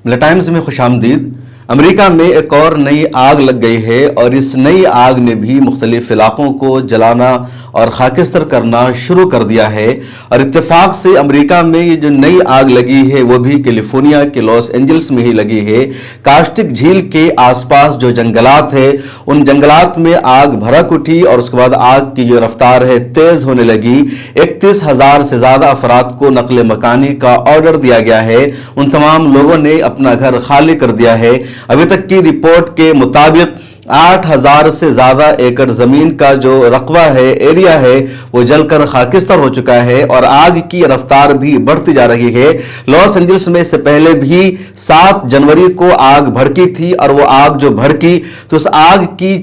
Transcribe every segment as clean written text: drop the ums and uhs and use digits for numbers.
मिला टाइम्स में खुशामदीद। अमेरिका में एक और नई आग लग गई है और इस नई आग ने भी मुख्तलिफ इलाकों को जलाना और खाकिस्तर करना शुरू कर दिया है। और इत्तेफाक से अमेरिका में ये जो नई आग लगी है वो भी कैलिफोर्निया के लॉस एंजल्स में ही लगी है। कास्टिक झील के आसपास जो जंगलात है उन जंगलात में आग भड़क उठी और उसके बाद आग की जो रफ्तार है तेज होने लगी। 31,000 से ज्यादा अफराद को नकल मकानी का ऑर्डर दिया गया है। उन तमाम लोगों ने अपना घर खाली कर दिया है। अभी तक की रिपोर्ट के मुताबिक 8,000 से ज्यादा एकड़ जमीन का जो रकबा है, एरिया है, वो जलकर खाकिस्तर हो चुका है और आग की रफ्तार भी बढ़ती जा रही है। लॉस एंजल्स में इससे पहले भी 7 जनवरी को आग भड़की थी और वो आग जो भड़की तो उस आग की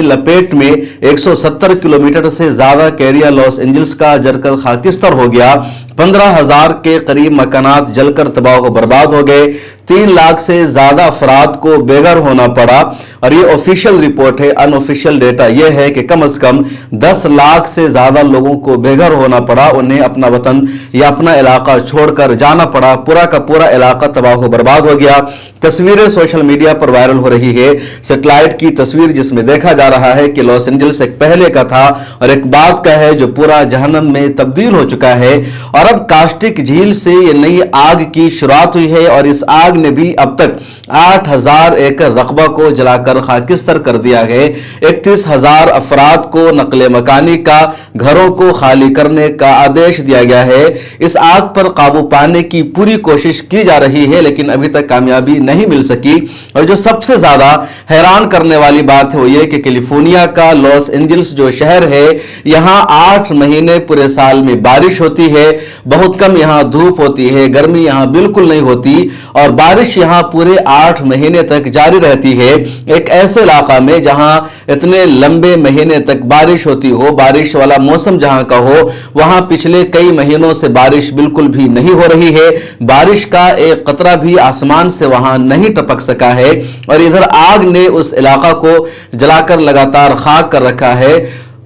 लपेट में 170 किलोमीटर से ज्यादा का एरिया लॉस एंजल्स का जलकर खाकिस्तर हो गया। 15,000 के करीब मकानात जलकर तबाह व बर्बाद हो गए। 3 लाख से ज्यादा अफराद को बेघर होना पड़ा और ये ऑफिशियल रिपोर्ट है। अनऑफिशियल डेटा यह है कि कम से कम 10 लाख से ज्यादा लोगों को बेघर होना पड़ा। उन्हें अपना वतन या अपना इलाका छोड़कर जाना पड़ा। पूरा का पूरा इलाका तबाह व बर्बाद हो गया। तस्वीरें सोशल मीडिया पर वायरल हो रही है। सैटेलाइट की तस्वीर जिसमें देखा जा रहा है कि लॉस एंजल्स एक पहले का था और एक बाद का है जो पूरा जहन्नम में तब्दील हो चुका है। और अब कास्टिक झील से ये नई आग की शुरुआत हुई है और इस आग ने भी अब तक 8,000 एकड़ रकबा को जलाकर खाकिस्तर कर दिया है। 31,000 अफराद को नकले मकानी का, घरों को खाली करने का आदेश दिया गया है। इस आग पर काबू पाने की पूरी कोशिश की जा रही है लेकिन अभी तक कामयाबी नहीं मिल सकी। और जो सबसे ज्यादा हैरान करने वाली बात है वो ये कि कैलिफोर्निया का लॉस एंजल्स जो शहर है, यहां 8 महीने पूरे साल में बारिश होती है। बहुत कम यहां धूप होती है, गर्मी यहां बिल्कुल नहीं होती और बारिश यहां पूरे 8 महीने तक जारी रहती है। एक ऐसे इलाका में जहां इतने लंबे महीने तक बारिश होती हो, बारिश वाला मौसम जहां का हो, वहां पिछले कई महीनों से बारिश बिल्कुल भी नहीं हो रही है। बारिश का एक कतरा भी आसमान से वहां नहीं टपक सका है और इधर आग ने उस इलाका को जलाकर लगातार खाक कर रखा है,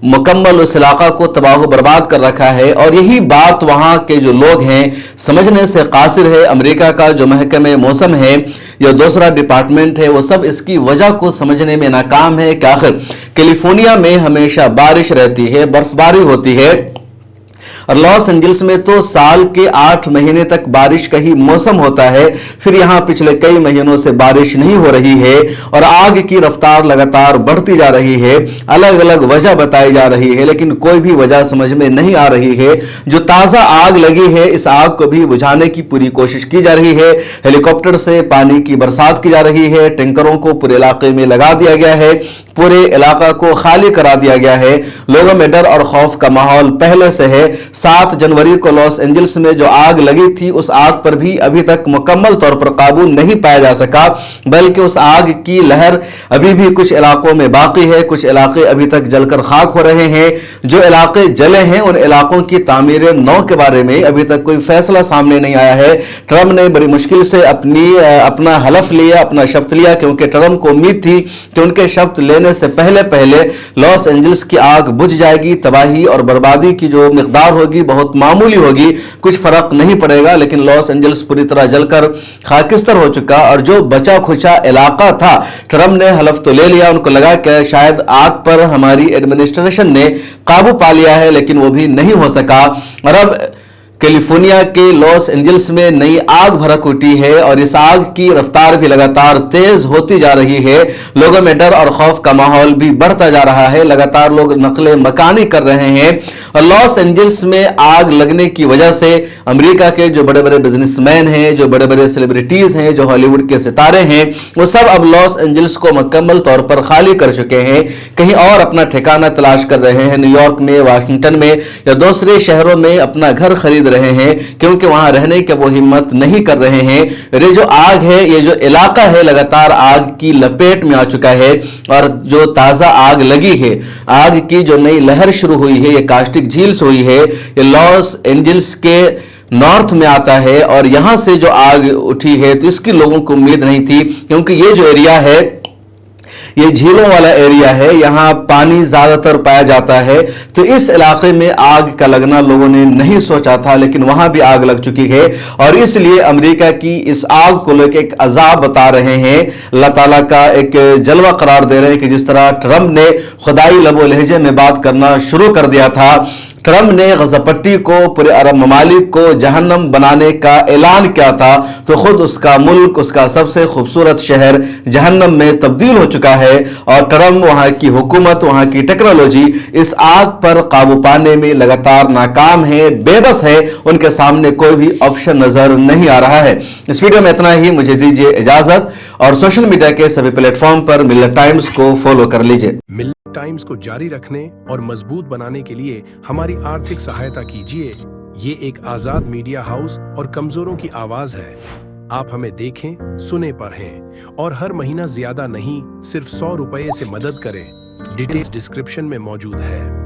मुकम्मल उस इलाका को तबाह बर्बाद कर रखा है। और यही बात वहां के जो लोग हैं समझने से कासिर है। अमेरिका का जो महकमे मौसम है या दूसरा डिपार्टमेंट है वो सब इसकी वजह को समझने में नाकाम है कि आखिर कैलिफोर्निया में हमेशा बारिश रहती है, बर्फबारी होती है और लॉस एंजल्स में तो साल के 8 महीने तक बारिश का ही मौसम होता है। फिर यहां पिछले कई महीनों से बारिश नहीं हो रही है और आग की रफ्तार लगातार बढ़ती जा रही है। अलग अलग वजह बताई जा रही है लेकिन कोई भी वजह समझ में नहीं आ रही है। जो ताजा आग लगी है इस आग को भी बुझाने की पूरी कोशिश की जा रही है। हेलीकॉप्टर से पानी की बरसात की जा रही है, टैंकरों को पूरे इलाके में लगा दिया गया है, पूरे इलाका को खाली करा दिया गया है। लोगों में डर और खौफ का माहौल पहले से है। 7 जनवरी को लॉस एंजल्स में जो आग लगी थी उस आग पर भी अभी तक मुकम्मल तौर पर काबू नहीं पाया जा सका, बल्कि उस आग की लहर अभी भी कुछ इलाकों में बाकी है। कुछ इलाके अभी तक जलकर खाक हो रहे हैं। जो इलाके जले हैं उन इलाकों की तामीर नौ के बारे में अभी तक कोई फैसला सामने नहीं आया है। ट्रंप ने बड़ी मुश्किल से अपना हलफ लिया, अपना शपथ लिया, क्योंकि ट्रंप को उम्मीद थी कि उनके शपथ लेने से पहले लॉस एंजल्स की आग बुझ जाएगी। तबाही और बर्बादी की जो मिकदार होगी बहुत मामूली होगी, कुछ फर्क नहीं पड़ेगा, लेकिन लॉस एंजल्स पूरी तरह जलकर खाकिस्तर हो चुका। और जो बचा खुचा इलाका था, ट्रंप ने हलफ तो ले लिया, उनको लगा कि शायद आग पर हमारी एडमिनिस्ट्रेशन ने काबू पा लिया है, लेकिन वो भी नहीं हो सका। और अब कैलिफोर्निया के लॉस एंजल्स में नई आग भड़क उठी है और इस आग की रफ्तार भी लगातार तेज होती जा रही है। लोगों में डर और खौफ का माहौल भी बढ़ता जा रहा है। लगातार लोग नकले मकानी कर रहे हैं और लॉस एंजल्स में आग लगने की वजह से अमेरिका के जो बड़े बड़े बिजनेसमैन हैं, जो बड़े बड़े सेलिब्रिटीज हैं, जो हॉलीवुड के सितारे हैं, वो सब अब लॉस एंजल्स को मुकम्मल तौर पर खाली कर चुके हैं। कहीं और अपना ठिकाना तलाश कर रहे हैं। न्यूयॉर्क में, वाशिंगटन में या दूसरे शहरों में अपना घर खरीद रहे हैं, क्योंकि वहां रहने की वो हिम्मत नहीं कर रहे हैं। ये जो आग है, ये जो इलाका है, लगातार आग की लपेट में आ चुका है। और जो ताजा आग लगी है, आग की जो नई लहर शुरू हुई है, ये कास्टिक झील से हुई है। ये लॉस एंजल्स के नॉर्थ में आता है और यहां से जो आग उठी है तो इसकी लोगों को उम्मीद नहीं थी, क्योंकि ये जो एरिया है ये झीलों वाला एरिया है, यहाँ पानी ज्यादातर पाया जाता है। तो इस इलाके में आग का लगना लोगों ने नहीं सोचा था, लेकिन वहां भी आग लग चुकी है और इसलिए अमेरिका की इस आग को लेकर एक अजाब बता रहे हैं, अल्लाह ताला का एक जलवा करार दे रहे हैं कि जिस तरह ट्रंप ने खुदाई लबो लहजे में बात करना शुरू कर दिया था। ट्रंप ने गजा पट्टी को, पूरे अरब ममालिक को जहन्नम बनाने का ऐलान किया था, तो खुद उसका मुल्क, उसका सबसे खूबसूरत शहर जहन्नम में तब्दील हो चुका है और ट्रंप, वहां की हुकूमत, वहां की टेक्नोलॉजी इस आग पर काबू पाने में लगातार नाकाम है, बेबस है, उनके सामने कोई भी ऑप्शन नजर नहीं आ रहा है। इस वीडियो में इतना ही, मुझे दीजिए इजाजत और सोशल मीडिया के सभी प्लेटफॉर्म पर मिल्लत टाइम्स को फॉलो कर लीजिए। मिल्लत टाइम्स को जारी रखने और मजबूत बनाने के लिए हमारी आर्थिक सहायता कीजिए। ये एक आजाद मीडिया हाउस और कमजोरों की आवाज है। आप हमें देखें, सुने, पढ़ें और हर महीना ज्यादा नहीं, सिर्फ 100 रुपए से मदद करें। डिटेल्स डिस्क्रिप्शन में मौजूद है।